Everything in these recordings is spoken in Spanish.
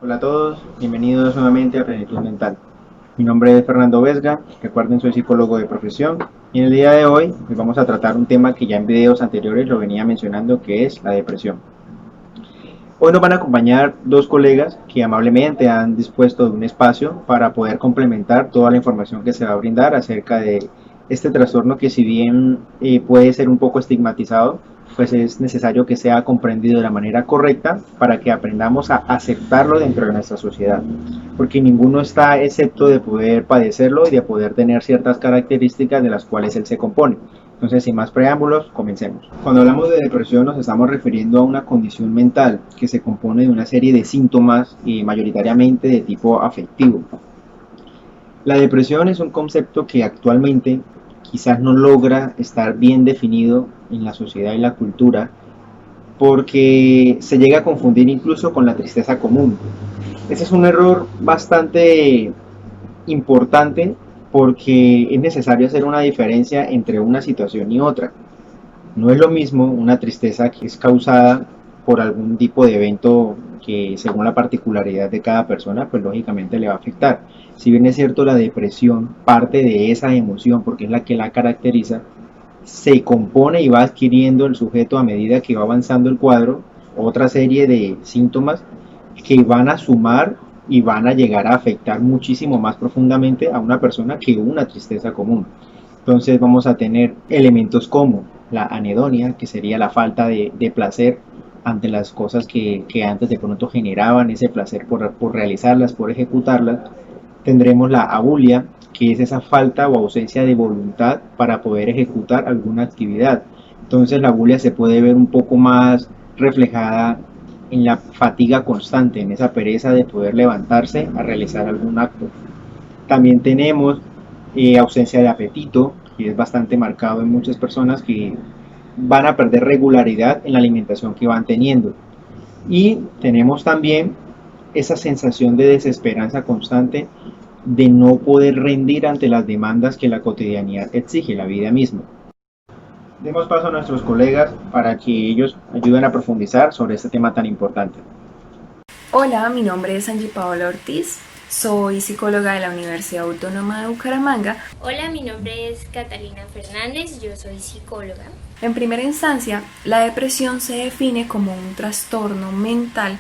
Hola a todos, bienvenidos nuevamente a Plenitud Mental. Mi nombre es Fernando Vesga, recuerden soy psicólogo de profesión y en el día de hoy vamos a tratar un tema que ya en videos anteriores lo venía mencionando, que es la depresión. Hoy nos van a acompañar dos colegas que amablemente han dispuesto de un espacio para poder complementar toda la información que se va a brindar acerca de este trastorno que, si bien puede ser un poco estigmatizado, pues es necesario que sea comprendido de la manera correcta para que aprendamos a aceptarlo dentro de nuestra sociedad, porque ninguno está excepto de poder padecerlo y de poder tener ciertas características de las cuales él se compone. Entonces, sin más preámbulos, comencemos. Cuando hablamos de depresión nos estamos refiriendo a una condición mental que se compone de una serie de síntomas mayoritariamente de tipo afectivo. La depresión es un concepto que actualmente quizás no logra estar bien definido en la sociedad y la cultura porque se llega a confundir incluso con la tristeza común. Ese es un error bastante importante porque es necesario hacer una diferencia entre una situación y otra. No es lo mismo una tristeza que es causada por algún tipo de evento que, según la particularidad de cada persona, pues lógicamente le va a afectar. Si bien es cierto, la depresión parte de esa emoción porque es la que la caracteriza, se compone y va adquiriendo el sujeto a medida que va avanzando el cuadro otra serie de síntomas que van a sumar y van a llegar a afectar muchísimo más profundamente a una persona que una tristeza común. Entonces vamos a tener elementos como la anedonia, que sería la falta de placer ante las cosas que antes de pronto generaban ese placer por realizarlas, por ejecutarlas. Tendremos la abulia, que es esa falta o ausencia de voluntad para poder ejecutar alguna actividad. Entonces la abulia se puede ver un poco más reflejada en la fatiga constante, en esa pereza de poder levantarse a realizar algún acto. También tenemos ausencia de apetito, que es bastante marcado en muchas personas que van a perder regularidad en la alimentación que van teniendo. Y tenemos también esa sensación de desesperanza constante de no poder rendir ante las demandas que la cotidianidad exige, la vida misma. Demos paso a nuestros colegas para que ellos ayuden a profundizar sobre este tema tan importante. Hola, mi nombre es Angie Paola Ortiz, soy psicóloga de la Universidad Autónoma de Bucaramanga. Hola, mi nombre es Catalina Fernández, yo soy psicóloga. En primera instancia, la depresión se define como un trastorno mental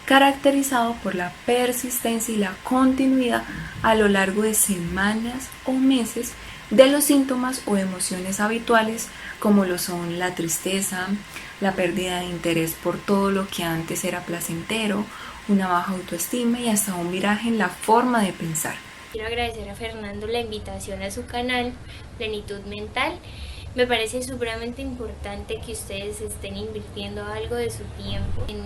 caracterizado por la persistencia y la continuidad a lo largo de semanas o meses de los síntomas o emociones habituales como lo son la tristeza, la pérdida de interés por todo lo que antes era placentero, una baja autoestima y hasta un viraje en la forma de pensar. Quiero agradecer a Fernando la invitación a su canal Plenitud Mental. Me parece supremamente importante que ustedes estén invirtiendo algo de su tiempo en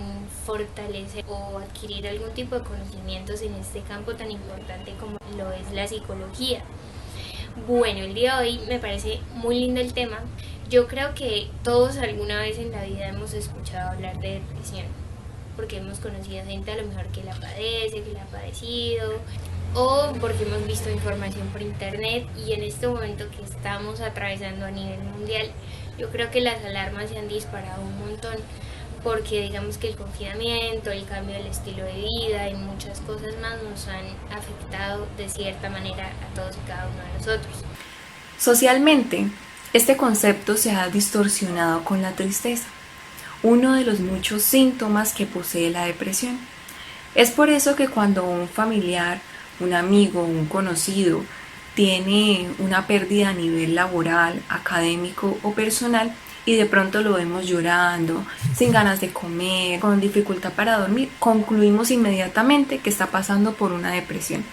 fortalecer o adquirir algún tipo de conocimientos en este campo tan importante como lo es la psicología. Bueno, el día de hoy me parece muy lindo el tema. Yo creo que todos alguna vez en la vida hemos escuchado hablar de depresión, porque hemos conocido gente a lo mejor que la padece, que la ha padecido, o porque hemos visto información por internet, y en este momento que estamos atravesando a nivel mundial, yo creo que las alarmas se han disparado un montón, porque digamos que el confinamiento, el cambio del estilo de vida y muchas cosas más nos han afectado de cierta manera a todos y cada uno de nosotros. Socialmente, este concepto se ha distorsionado con la tristeza, uno de los muchos síntomas que posee la depresión. Es por eso que cuando un familiar, un amigo, un conocido tiene una pérdida a nivel laboral, académico o personal y de pronto lo vemos llorando, sin ganas de comer, con dificultad para dormir, concluimos inmediatamente que está pasando por una depresión.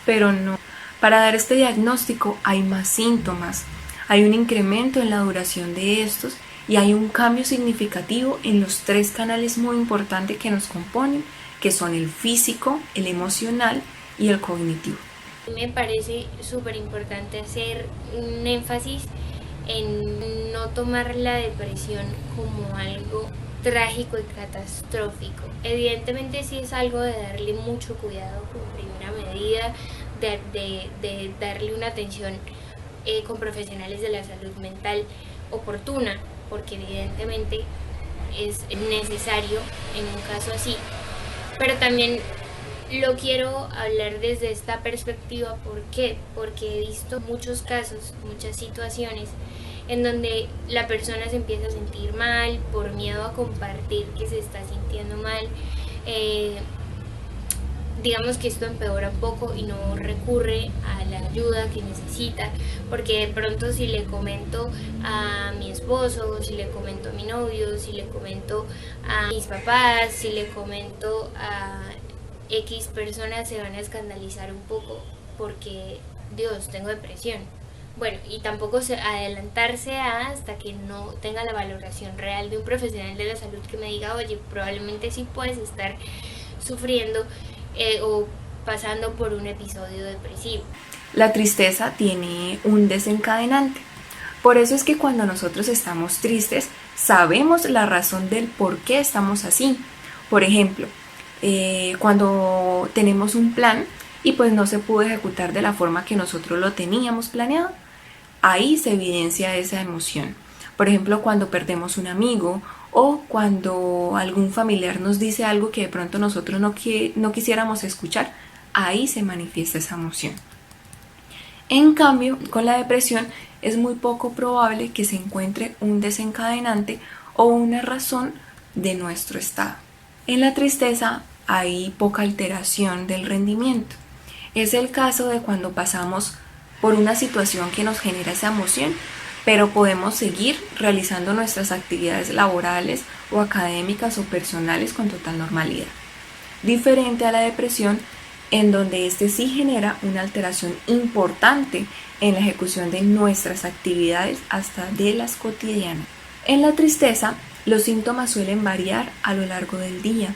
Pero no, para dar este diagnóstico hay más síntomas, hay un incremento en la duración de estos y hay un cambio significativo en los tres canales muy importantes que nos componen, que son el físico, el emocional y el cognitivo. Me parece súper importante hacer un énfasis en no tomar la depresión como algo trágico y catastrófico. Evidentemente sí es algo de darle mucho cuidado como primera medida, de darle una atención con profesionales de la salud mental oportuna, porque evidentemente es necesario en un caso así, pero también lo quiero hablar desde esta perspectiva. ¿Por qué? Porque he visto muchos casos, muchas situaciones en donde la persona se empieza a sentir mal por miedo a compartir que se está sintiendo mal. Digamos que esto empeora un poco y no recurre a la ayuda que necesita, porque de pronto si le comento a mi esposo, si le comento a mi novio, si le comento a mis papás, si le comento a X personas, se van a escandalizar un poco porque, Dios, tengo depresión. Bueno, y tampoco adelantarse hasta que no tenga la valoración real de un profesional de la salud que me diga, oye, probablemente sí puedes estar sufriendo o pasando por un episodio depresivo. La tristeza tiene un desencadenante. Por eso es que cuando nosotros estamos tristes, sabemos la razón del por qué estamos así. Por ejemplo, cuando tenemos un plan y pues no se pudo ejecutar de la forma que nosotros lo teníamos planeado, ahí se evidencia esa emoción. Por ejemplo, cuando perdemos un amigo o cuando algún familiar nos dice algo que de pronto nosotros no quisiéramos escuchar, ahí se manifiesta esa emoción. En cambio, con la depresión es muy poco probable que se encuentre un desencadenante o una razón de nuestro estado. En la tristeza hay poca alteración del rendimiento. Es el caso de cuando pasamos por una situación que nos genera esa emoción, pero podemos seguir realizando nuestras actividades laborales o académicas o personales con total normalidad. Diferente a la depresión, en donde este sí genera una alteración importante en la ejecución de nuestras actividades hasta de las cotidianas. En la tristeza, los síntomas suelen variar a lo largo del día.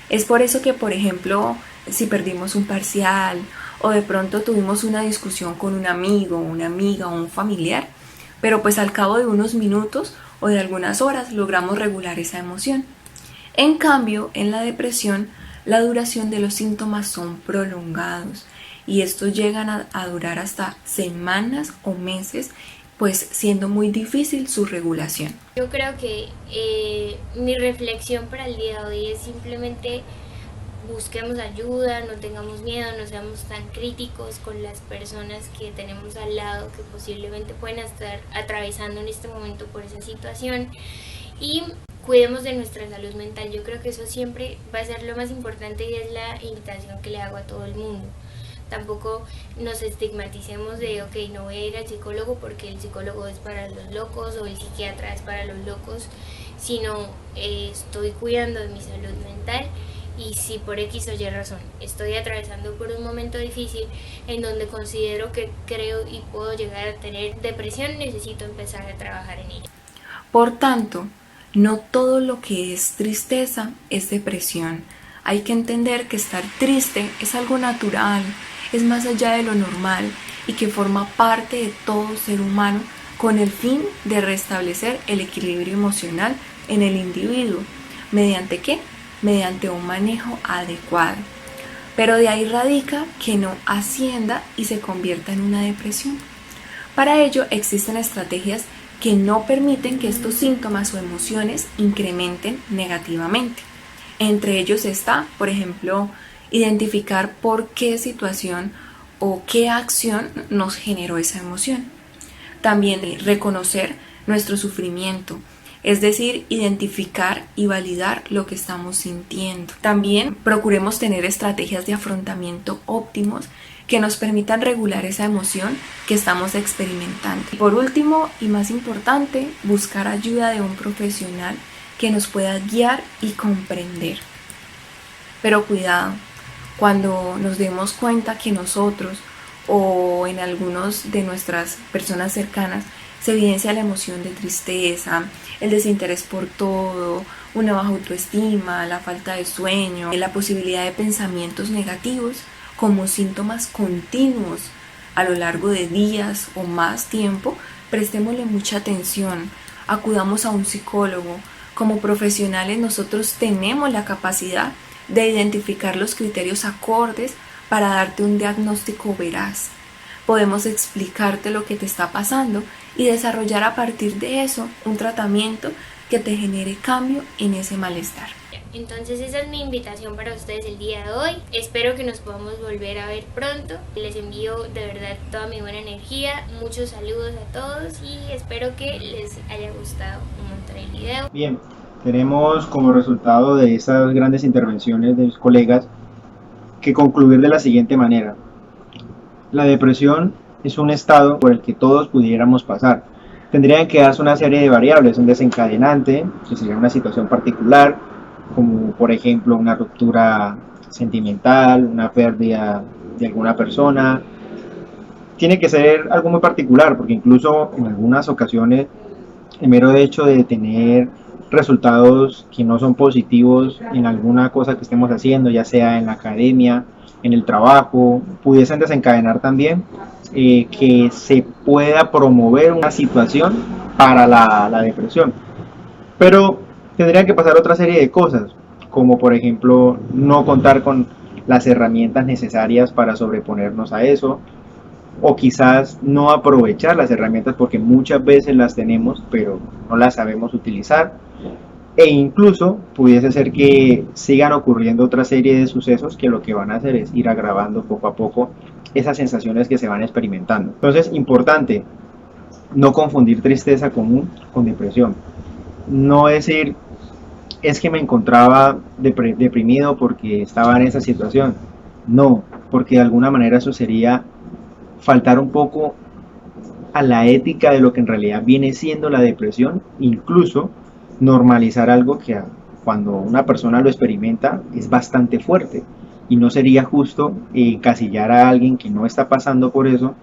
Es por eso que, por ejemplo, si perdimos un parcial o de pronto tuvimos una discusión con un amigo, una amiga o un familiar, pero pues al cabo de unos minutos o de algunas horas logramos regular esa emoción. En cambio, en la depresión, la duración de los síntomas son prolongados y estos llegan a durar hasta semanas o meses, pues siendo muy difícil su regulación. Yo creo que mi reflexión para el día de hoy es simplemente busquemos ayuda, no tengamos miedo, no seamos tan críticos con las personas que tenemos al lado que posiblemente pueden estar atravesando en este momento por esa situación, y cuidemos de nuestra salud mental. Yo creo que eso siempre va a ser lo más importante y es la invitación que le hago a todo el mundo. Tampoco nos estigmaticemos de, ok, no voy a ir al psicólogo porque el psicólogo es para los locos o el psiquiatra es para los locos, sino estoy cuidando de mi salud mental. Y si por X o Y razón estoy atravesando por un momento difícil en donde considero que creo y puedo llegar a tener depresión, necesito empezar a trabajar en ella. Por tanto, no todo lo que es tristeza es depresión. Hay que entender que estar triste es algo natural, es más allá de lo normal y que forma parte de todo ser humano con el fin de restablecer el equilibrio emocional en el individuo. ¿Mediante qué? Mediante un manejo adecuado. Pero de ahí radica que no ascienda y se convierta en una depresión. Para ello existen estrategias que no permiten que estos síntomas o emociones incrementen negativamente. Entre ellos está, por ejemplo, identificar por qué situación o qué acción nos generó esa emoción. También reconocer nuestro sufrimiento, es decir, identificar y validar lo que estamos sintiendo. También procuremos tener estrategias de afrontamiento óptimos que nos permitan regular esa emoción que estamos experimentando. Y por último, y más importante, buscar ayuda de un profesional que nos pueda guiar y comprender. Pero cuidado, cuando nos demos cuenta que nosotros o en algunos de nuestras personas cercanas se evidencia la emoción de tristeza, el desinterés por todo, una baja autoestima, la falta de sueño, la posibilidad de pensamientos negativos como síntomas continuos a lo largo de días o más tiempo, prestémosle mucha atención, acudamos a un psicólogo. Como profesionales nosotros tenemos la capacidad de identificar los criterios acordes para darte un diagnóstico veraz. Podemos explicarte lo que te está pasando y desarrollar a partir de eso un tratamiento que te genere cambio en ese malestar. Entonces esa es mi invitación para ustedes el día de hoy. Espero que nos podamos volver a ver pronto. Les envío de verdad toda mi buena energía, muchos saludos a todos y espero que les haya gustado un montón el video. Bien, tenemos como resultado de esas grandes intervenciones de mis colegas que concluir de la siguiente manera. La depresión es un estado por el que todos pudiéramos pasar. Tendrían que darse una serie de variables, un desencadenante, que sería una situación particular, como por ejemplo una ruptura sentimental, una pérdida de alguna persona. Tiene que ser algo muy particular, porque incluso en algunas ocasiones el mero hecho de tener resultados que no son positivos en alguna cosa que estemos haciendo, ya sea en la academia, en el trabajo, pudiesen desencadenar también que se pueda promover una situación para la depresión. Pero tendrían que pasar otra serie de cosas, como por ejemplo no contar con las herramientas necesarias para sobreponernos a eso, o quizás no aprovechar las herramientas porque muchas veces las tenemos pero no las sabemos utilizar, e incluso pudiese ser que sigan ocurriendo otra serie de sucesos que lo que van a hacer es ir agravando poco a poco esas sensaciones que se van experimentando. Entonces, importante, no confundir tristeza común con depresión. No decir, es que me encontraba deprimido porque estaba en esa situación. No, porque de alguna manera eso sería faltar un poco a la ética de lo que en realidad viene siendo la depresión, incluso normalizar algo que cuando una persona lo experimenta es bastante fuerte, y no sería justo encasillar a alguien que no está pasando por eso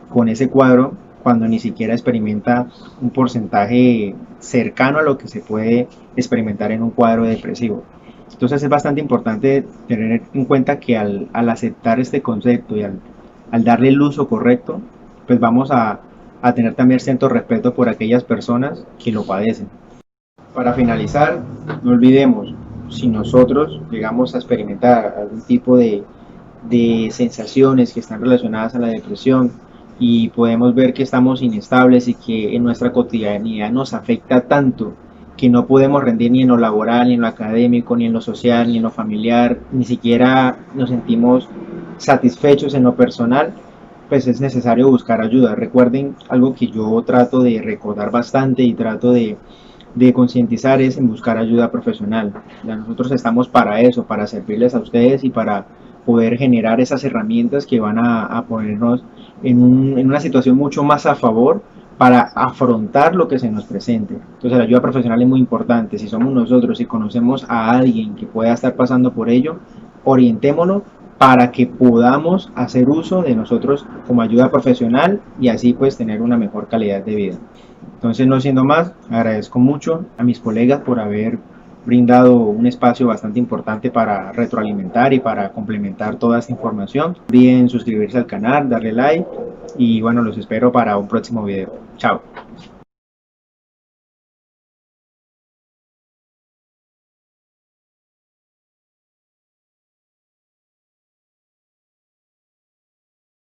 con ese cuadro cuando ni siquiera experimenta un porcentaje cercano a lo que se puede experimentar en un cuadro depresivo. Entonces es bastante importante tener en cuenta que al aceptar este concepto y al darle el uso correcto, pues vamos a tener también cierto respeto por aquellas personas que lo padecen. Para finalizar, no olvidemos, si nosotros llegamos a experimentar algún tipo de sensaciones que están relacionadas a la depresión y podemos ver que estamos inestables y que en nuestra cotidianidad nos afecta tanto que no podemos rendir ni en lo laboral, ni en lo académico, ni en lo social, ni en lo familiar, ni siquiera nos sentimos satisfechos en lo personal, pues es necesario buscar ayuda. Recuerden algo que yo trato de recordar bastante y trato de concientizar es en buscar ayuda profesional. Ya nosotros estamos para eso, para servirles a ustedes y para poder generar esas herramientas que van a ponernos en una situación mucho más a favor para afrontar lo que se nos presente. Entonces la ayuda profesional es muy importante. Si somos nosotros, si conocemos a alguien que pueda estar pasando por ello, orientémonos para que podamos hacer uso de nosotros como ayuda profesional y así pues tener una mejor calidad de vida. Entonces, no siendo más, agradezco mucho a mis colegas por haber brindado un espacio bastante importante para retroalimentar y para complementar toda esta información. No olviden suscribirse al canal, darle like y bueno, los espero para un próximo video. Chao.